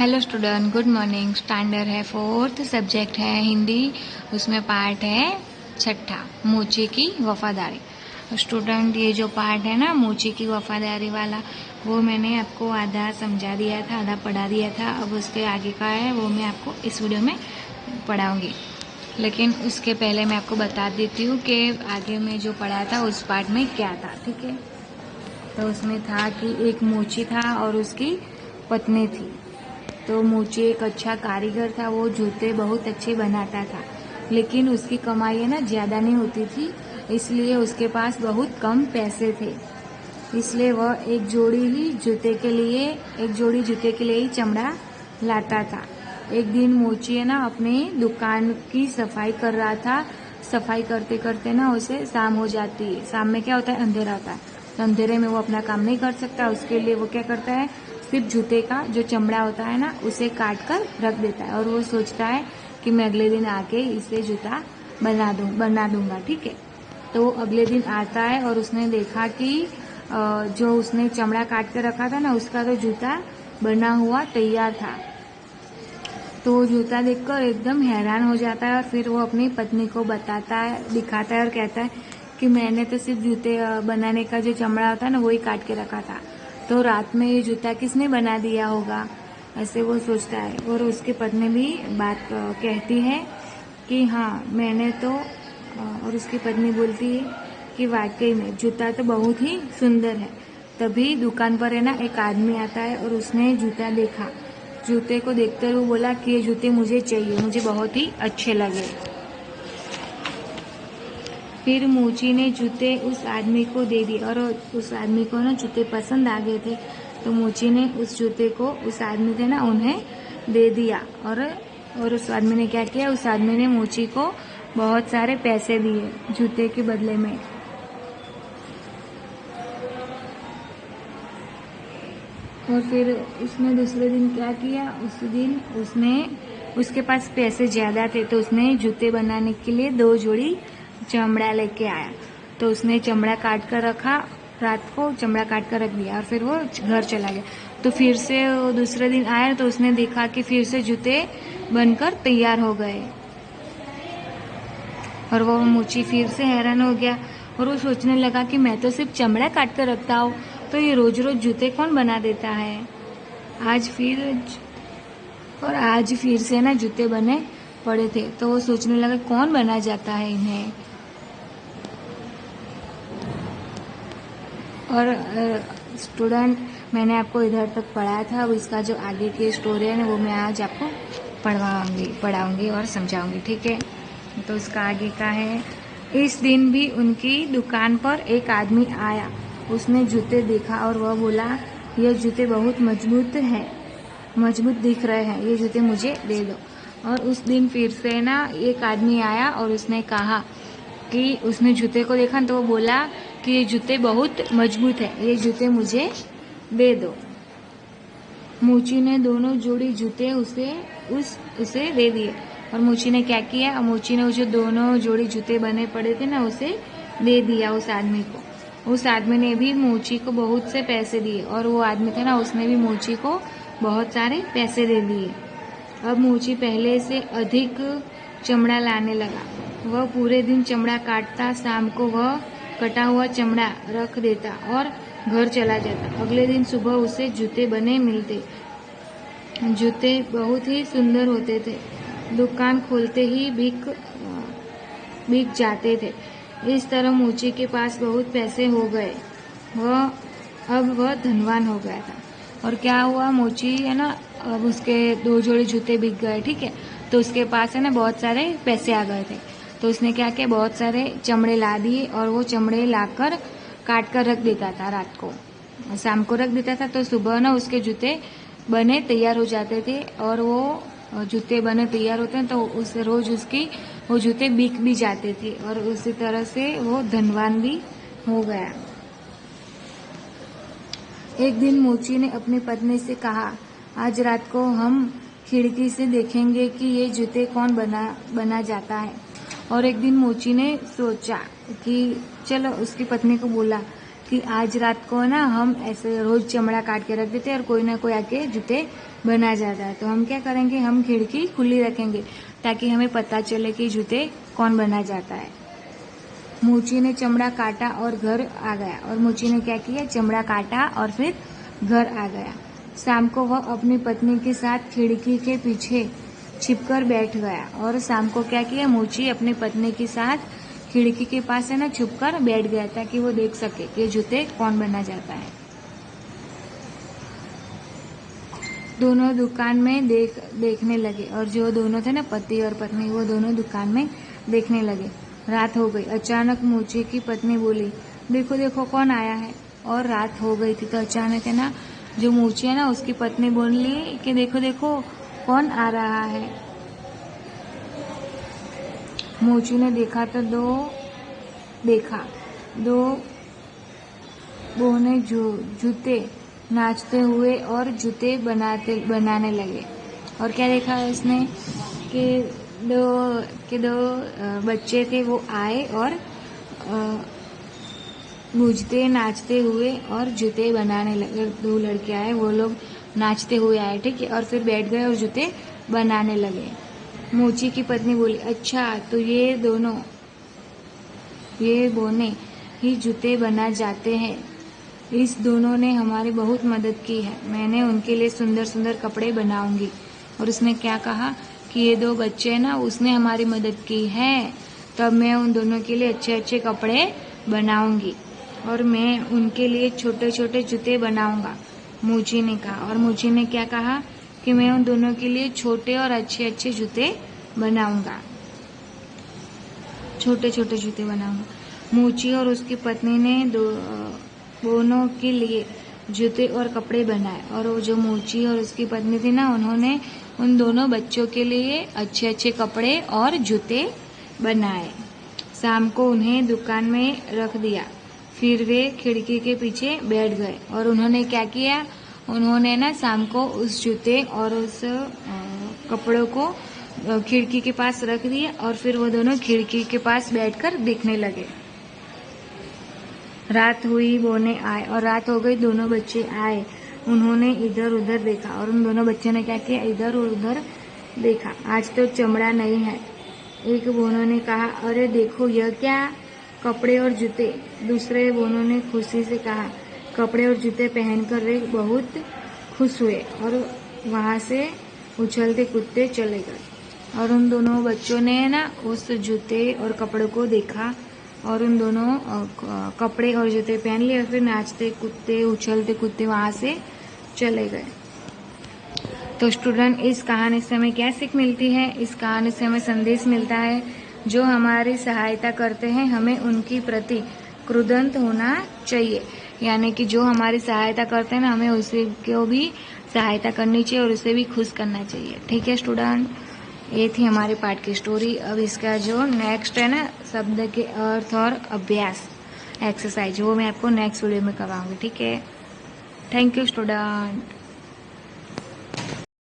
Hello student, good morning. Standard है 4th, subject है हिंदी। उसमें पार्ट है 6, मोची की वफादारी। स्टूडेंट, ये जो पार्ट है ना मोची की वफादारी वाला, वो मैंने आपको आधा समझा दिया था, आधा पढ़ा दिया था। अब उसके आगे का है वो मैं आपको इस वीडियो में पढ़ाऊंगी। लेकिन उसके पहले मैं आपको बता देती हूँ कि आगे में जो पढ़ा था उस पार्ट में क्या था। ठीक है, तो उसमें था कि एक मोची था और उसकी पत्नी थी। तो मोची एक अच्छा कारीगर था, वो जूते बहुत अच्छे बनाता था। लेकिन उसकी कमाई है ना ज़्यादा नहीं होती थी, इसलिए उसके पास बहुत कम पैसे थे। इसलिए वह एक जोड़ी जूते के लिए ही चमड़ा लाता था। एक दिन मोची है ना अपनी दुकान की सफाई कर रहा था। सफाई करते करते ना उसे शाम हो जाती है। शाम में क्या होता है, अंधेरा होता है। तो अंधेरे में वो अपना काम नहीं कर सकता। उसके लिए वो क्या करता है, सिर्फ जूते का जो चमड़ा होता है ना उसे काट कर रख देता है। और वो सोचता है कि मैं अगले दिन आके इसे जूता बना दूंगा। ठीक है, तो अगले दिन आता है और उसने देखा कि जो उसने चमड़ा काट कर रखा था ना उसका तो जूता बना हुआ तैयार था। तो वो जूता देखकर एकदम हैरान हो जाता है और फिर वो अपनी पत्नी को दिखाता है और कहता है कि मैंने तो सिर्फ जूते बनाने का जो चमड़ा होता है ना वही काट के रखा था। तो रात में ये जूता किसने बना दिया होगा, ऐसे वो सोचता है। और उसकी पत्नी भी बात कहती है कि हाँ मैंने तो और उसकी पत्नी बोलती है कि वाकई में जूता तो बहुत ही सुंदर है। तभी दुकान पर है ना एक आदमी आता है और उसने जूता देखा। जूते को देखते हुए बोला कि ये जूते मुझे चाहिए, मुझे बहुत ही अच्छे लगे। फिर मोची ने जूते उस आदमी को दे दिए और उस आदमी को ना जूते पसंद आ गए थे। तो मोची ने उस जूते को उस आदमी थे ना उन्हें दे दिया। और उस आदमी ने क्या किया, उस आदमी ने मोची को बहुत सारे पैसे दिए जूते के बदले में। और फिर उसने दूसरे दिन क्या किया, उस दिन उसके पास पैसे ज़्यादा थे तो उसने जूते बनाने के लिए 2 जोड़ी चमड़ा लेके आया। तो उसने चमड़ा काट कर रखा, रात को चमड़ा काट कर रख दिया और फिर वो घर चला गया। तो फिर से वो दूसरे दिन आया तो उसने देखा कि फिर से जूते बनकर तैयार हो गए। और वो मोची फिर से हैरान हो गया और वो सोचने लगा कि मैं तो सिर्फ चमड़ा काट कर रखता हूँ, तो ये रोज रोज जूते कौन बना देता है। आज फिर से ना जूते बने पड़े थे। तो वो सोचने लगा कौन बना जाता है इन्हें। और स्टूडेंट, मैंने आपको इधर तक पढ़ाया था। अब इसका जो आगे की स्टोरी है ना वो मैं आज आपको पढ़ाऊंगी और समझाऊंगी। ठीक है, तो उसका आगे का है। इस दिन भी उनकी दुकान पर एक आदमी आया। उसने जूते देखा और वह बोला, ये जूते बहुत मजबूत दिख रहे हैं, ये जूते मुझे दे दो। और उस दिन फिर से ना एक आदमी आया और उसने कहा कि उसने जूते को देखा तो वो बोला कि ये जूते बहुत मजबूत है, ये जूते मुझे दे दो। मोची ने दोनों जोड़ी जूते उसे दे दिए। और मोची ने क्या किया, मोची ने जो दोनों जोड़ी जूते बने पड़े थे ना उसे दे दिया उस आदमी को। उस आदमी ने भी मोची को बहुत से पैसे दिए और वो आदमी था ना उसने भी मोची को बहुत सारे पैसे दे दिए। अब मोची पहले से अधिक चमड़ा लाने लगा। वह पूरे दिन चमड़ा काटता, शाम को वह कटा हुआ चमड़ा रख देता और घर चला जाता। अगले दिन सुबह उसे जूते बने मिलते। जूते बहुत ही सुंदर होते थे, दुकान खोलते ही बिक जाते थे। इस तरह मोची के पास बहुत पैसे हो गए। अब वह धनवान हो गया था। और क्या हुआ, मोची है ना अब उसके 2 जोड़ी जूते बिक गए। ठीक है, तो उसके पास है ना बहुत सारे पैसे आ गए थे। तो उसने क्या किया, बहुत सारे चमड़े ला दिए और वो चमड़े लाकर काट कर रख देता था। रात को शाम को रख देता था तो सुबह ना उसके जूते बने तैयार हो जाते थे। और वो जूते बने तैयार होते हैं तो उस रोज वो जूते बिक भी जाते थे और उसी तरह से वो धनवान भी हो गया। एक दिन मोची ने अपनी पत्नी से कहा, आज रात को हम खिड़की से देखेंगे कि ये जूते कौन बना जाता है। और एक दिन मोची ने सोचा कि चलो, उसकी पत्नी को बोला कि आज रात को ना हम ऐसे रोज चमड़ा काट के रख देते हैं और कोई ना कोई आके जूते बना जाता है, तो हम क्या करेंगे, हम खिड़की खुली रखेंगे ताकि हमें पता चले कि जूते कौन बना जाता है। मूची ने चमड़ा काटा और घर आ गया। और मूची ने क्या किया, चमड़ा काटा और फिर घर आ गया। शाम को वह अपनी पत्नी के साथ खिड़की के पीछे छिपकर बैठ गया। और शाम को क्या किया, मूची अपनी पत्नी के साथ खिड़की के पास है ना छुपकर बैठ गया ताकि वो देख सके कि जूते कौन बना जाता है। दोनों दुकान में देखने लगे। और जो दोनों थे ना, पति और पत्नी, वो दोनों दुकान में देखने लगे। रात हो गई। अचानक मूची की पत्नी बोली, देखो देखो कौन आया है। और रात हो गई थी तो अचानक है ना, जो मूची है ना, उसकी पत्नी बोली कि देखो देखो कौन आ रहा है। मूची ने देखा तो दो बोने जूते नाचते हुए और जूते बनाने लगे। और क्या देखा उसने कि दो बच्चे थे, वो आए और गूंजते नाचते हुए और जूते बनाने लगे। दो लड़के आए, वो लोग नाचते हुए आए, ठीक है, और फिर बैठ गए और जूते बनाने लगे। मूची की पत्नी बोली, अच्छा तो ये बोने ही जूते बना जाते हैं। इस दोनों ने हमारी बहुत मदद की है। मैंने उनके लिए सुंदर सुंदर कपड़े बनाऊंगी। और उसने क्या कहा कि ये दो बच्चे ना, उसने हमारी मदद की है, तब मैं उन दोनों के लिए अच्छे अच्छे कपड़े बनाऊंगी और मैं उनके लिए छोटे छोटे जूते बनाऊंगा, मूची ने कहा। और मूची ने क्या कहा कि मैं उन दोनों के लिए छोटे और अच्छे अच्छे जूते बनाऊंगा, छोटे छोटे जूते बनाऊंगा। मूची और उसकी पत्नी ने दोनों के लिए जूते और कपड़े बनाए। और वो जो मूची और उसकी पत्नी थी ना, उन्होंने उन दोनों बच्चों के लिए अच्छे अच्छे कपड़े और जूते बनाए। शाम को उन्हें दुकान में रख दिया। फिर वे खिड़की के पीछे बैठ गए। और उन्होंने क्या किया, उन्होंने ना शाम को उस जूते और उस कपड़ों को खिड़की के पास रख दिया और फिर वो दोनों खिड़की के पास बैठकर देखने लगे। रात हुई, बोने आए और रात हो गई, दोनों बच्चे आए। उन्होंने इधर उधर देखा और उन दोनों बच्चों ने क्या किया, इधर और उधर देखा। आज तो चमड़ा नहीं है। एक बोनों ने कहा, अरे देखो यह क्या, कपड़े और जूते। दूसरे बोनों ने खुशी से कहा, कपड़े और जूते पहनकर वे बहुत खुश हुए और वहां से उछलते कूदते चले गए। और उन दोनों बच्चों ने ना उस जूते और कपड़ों को देखा और उन दोनों कपड़े और जूते पहन लिए और फिर नाचते कूदते उछलते कूदते वहां से चले गए। तो स्टूडेंट, इस कहानी से हमें क्या सीख मिलती है? इस कहानी से हमें संदेश मिलता है, जो हमारी सहायता करते हैं हमें उनकी प्रति कृतज्ञ होना चाहिए। यानी कि जो हमारी सहायता करते हैं ना, हमें उसे को भी सहायता करनी चाहिए और उसे भी खुश करना चाहिए। ठीक है स्टूडेंट, ये थी हमारे पाठ की स्टोरी। अब इसका जो नेक्स्ट है ना, शब्द के अर्थ और अभ्यास एक्सरसाइज, वो मैं आपको नेक्स्ट वीडियो में करवाऊंगी। ठीक है, थैंक यू स्टूडेंट।